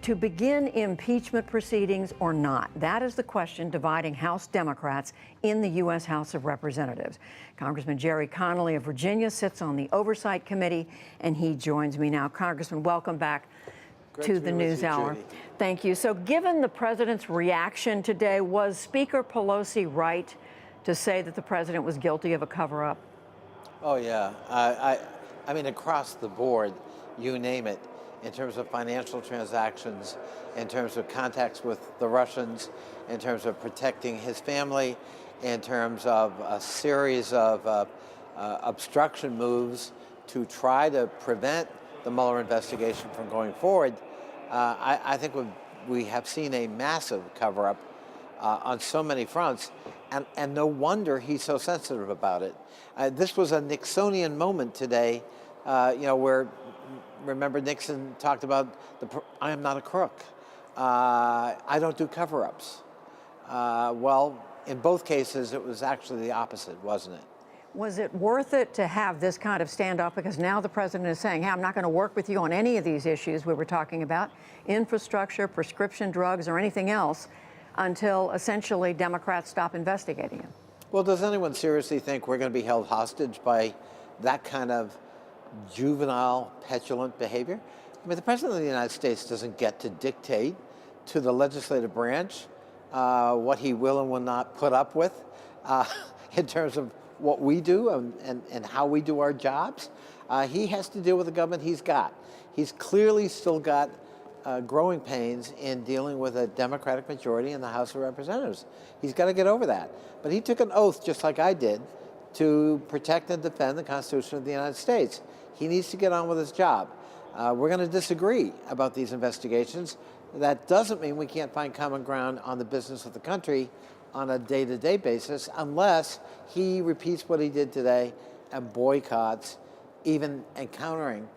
to begin impeachment proceedings or not? That is the question dividing House Democrats in the U.S. House of Representatives. Congressman Gerry Connolly of Virginia sits on the Oversight Committee, and he joins me now. Congressman, welcome back to the NewsHour. Thank you. So given the president's reaction today, was Speaker Pelosi right to say that the president was guilty of a cover-up? Oh, yeah. I mean, across the board, you name it, in terms of financial transactions, in terms of contacts with the Russians, in terms of protecting his family, in terms of a series of obstruction moves to try to prevent the Mueller investigation from going forward. I think we have seen a massive cover-up on so many fronts, and no wonder he's so sensitive about it. This was a Nixonian moment today, where, remember, Nixon talked about, I am not a crook. I don't do cover-ups. Well, in both cases, it was actually the opposite, wasn't it? Was it worth it to have this kind of standoff? Because now the president is saying, hey, I'm not going to work with you on any of these issues we were talking about, infrastructure, prescription drugs, or anything else, until essentially Democrats stop investigating him. Well, does anyone seriously think we're going to be held hostage by that kind of juvenile, petulant behavior? I mean, the president of the United States doesn't get to dictate to the legislative branch what he will and will not put up with in terms of what we do and how we do our jobs. He has to deal with the government he's got. He's clearly still got growing pains in dealing with a Democratic majority in the House of Representatives. He's got to get over that. But he took an oath, just like I did, to protect and defend the Constitution of the United States. He needs to get on with his job. We're going to disagree about these investigations. That doesn't mean we can't find common ground on the business of the country on a day-to-day basis unless he repeats what he did today and boycotts, even encountering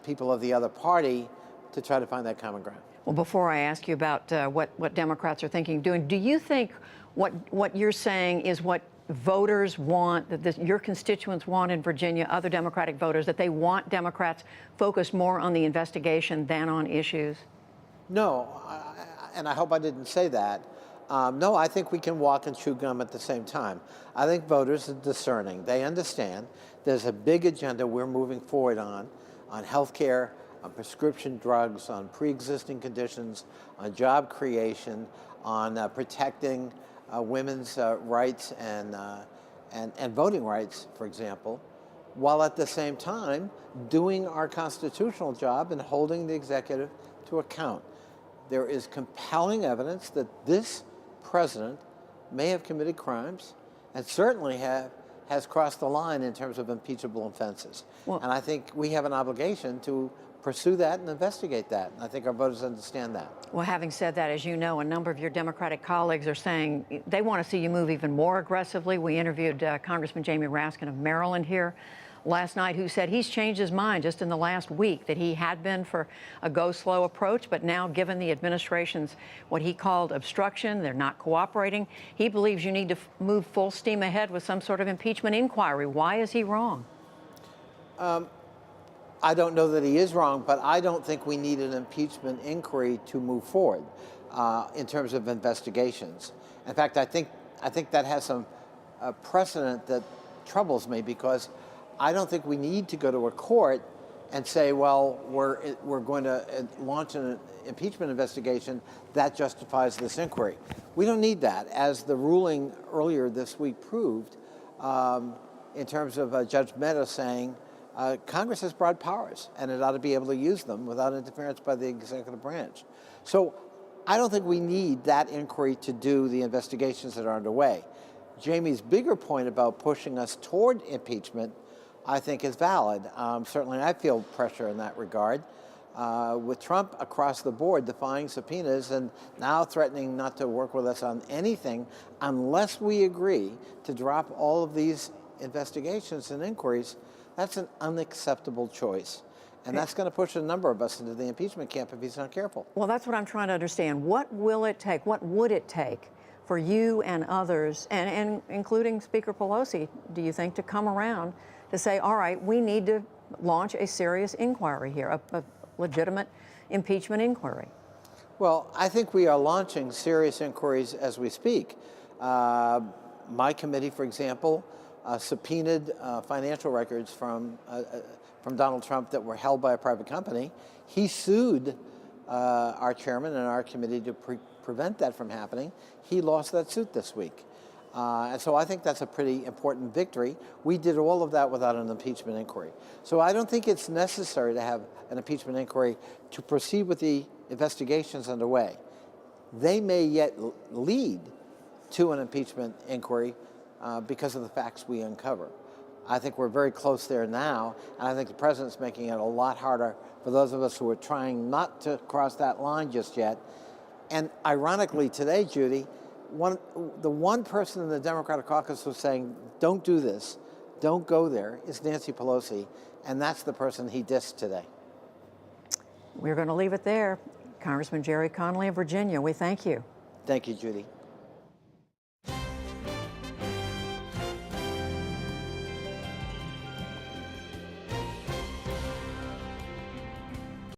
people of the other party to try to find that common ground. Well, before I ask you about what Democrats are thinking of doing, do you think what you're saying is what voters want, that your constituents want in Virginia, other Democratic voters, that they want Democrats focused more on the investigation than on issues? No, and I hope I didn't say that. No, I think we can walk and chew gum at the same time. I think voters are discerning. They understand there's a big agenda we're moving forward on health care, on prescription drugs, on pre-existing conditions, on job creation, on protecting women's rights and voting rights, for example, while at the same time doing our constitutional job and holding the executive to account. There is compelling evidence that this president may have committed crimes and certainly has crossed the line in terms of impeachable offenses. Well, and I think we have an obligation to pursue that and investigate that. And I think our voters understand that. Well, having said that, as you know, a number of your Democratic colleagues are saying they want to see you move even more aggressively. We interviewed Congressman Jamie Raskin of Maryland here last night, who said he's changed his mind just in the last week, that he had been for a go-slow approach, but now, given the administration's what he called obstruction, they're not cooperating, he believes you need to move full steam ahead with some sort of impeachment inquiry. Why is he wrong? I don't know that he is wrong, but I don't think we need an impeachment inquiry to move forward in terms of investigations. In fact, I think that has some precedent that troubles me, because I don't think we need to go to a court and say, well, we're going to launch an impeachment investigation that justifies this inquiry. We don't need that, as the ruling earlier this week proved, in terms of Judge Meadows saying Congress has broad powers and it ought to be able to use them without interference by the executive branch. So I don't think we need that inquiry to do the investigations that are underway. Jamie's bigger point about pushing us toward impeachment, I think, is valid. Certainly I feel pressure in that regard. With Trump across the board defying subpoenas and now threatening not to work with us on anything unless we agree to drop all of these investigations and inquiries, that's an unacceptable choice. And that's going to push a number of us into the impeachment camp if he's not careful. Well, that's what I'm trying to understand. What will it take? What would it take for you and others, and including Speaker Pelosi, do you think, to come around to say, all right, we need to launch a serious inquiry here, a legitimate impeachment inquiry? Well, I think we are launching serious inquiries as we speak. My committee, for example, subpoenaed financial records from Donald Trump that were held by a private company. He sued our chairman and our committee to prevent that from happening. He lost that suit this week. And so I think that's a pretty important victory. We did all of that without an impeachment inquiry. So I don't think it's necessary to have an impeachment inquiry to proceed with the investigations underway. They may yet lead to an impeachment inquiry because of the facts we uncover. I think we're very close there now, and I think the president's making it a lot harder for those of us who are trying not to cross that line just yet. And ironically today, Judy, the one person in the Democratic caucus who's saying, don't do this, don't go there, is Nancy Pelosi, and that's the person he dissed today. We're going to leave it there. Congressman Gerry Connolly of Virginia, we thank you. Thank you, Judy.